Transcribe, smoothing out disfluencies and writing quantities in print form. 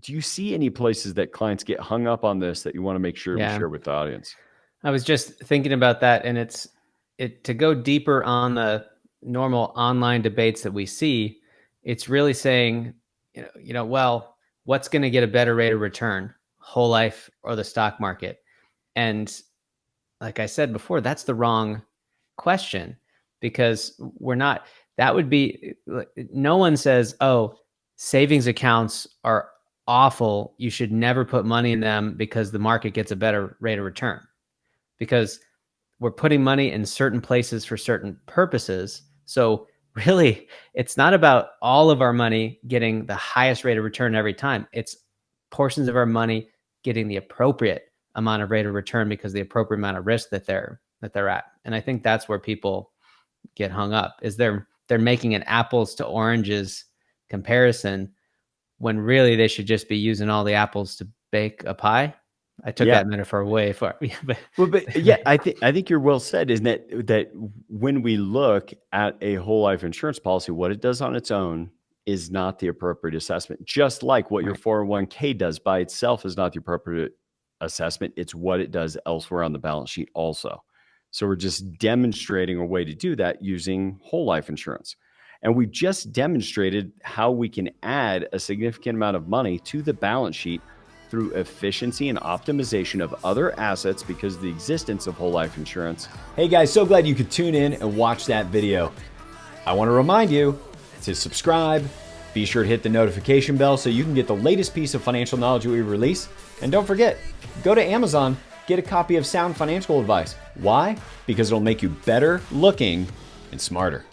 do you see any places that clients get hung up on this that you want to make sure we Yeah. share with the audience? I was just thinking about that, and it to go deeper on the normal online debates that we see. It's really saying, well, what's going to get a better rate of return, whole life or the stock market? And like I said before, that's the wrong question, because we're not. That would be, no one says, oh, savings accounts are awful, you should never put money in them because the market gets a better rate of return, because we're putting money in certain places for certain purposes. So really, it's not about all of our money getting the highest rate of return every time. It's portions of our money getting the appropriate amount of rate of return because the appropriate amount of risk that they're at. And I think that's where people get hung up, is they're making an apples to oranges comparison when really they should just be using all the apples to bake a pie. I took that metaphor way far. But yeah, I think you're well said, isn't it? That when we look at a whole life insurance policy, what it does on its own is not the appropriate assessment. Just like what your 401k does by itself is not the appropriate assessment. It's what it does elsewhere on the balance sheet also. So we're just demonstrating a way to do that using whole life insurance. And we just demonstrated how we can add a significant amount of money to the balance sheet through efficiency and optimization of other assets because of the existence of whole life insurance. Hey guys, so glad you could tune in and watch that video. I want to remind you to subscribe, be sure to hit the notification bell so you can get the latest piece of financial knowledge we release. And don't forget, go to Amazon, get a copy of Sound Financial Advice. Why? Because it'll make you better looking and smarter.